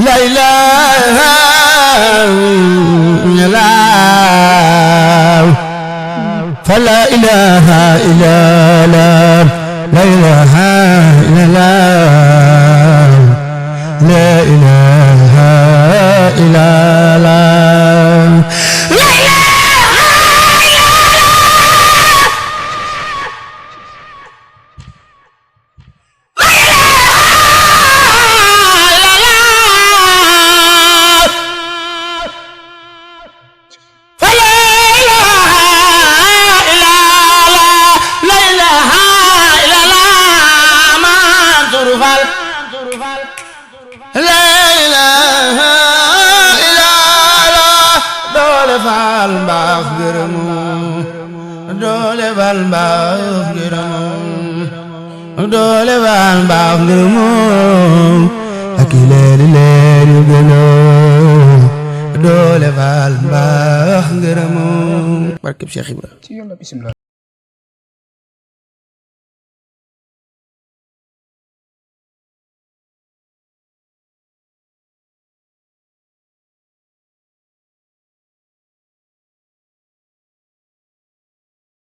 la ilaha illallah fala ilaha illallah la ilaha illallah la ilaha illallah fal mbaax gërëmu doole fal mbaax gërëmu doole fal mbaax gërëmu ak leeri leeri gënoo doole fal mbaax gërëmu barkeb Cheikh Ibra.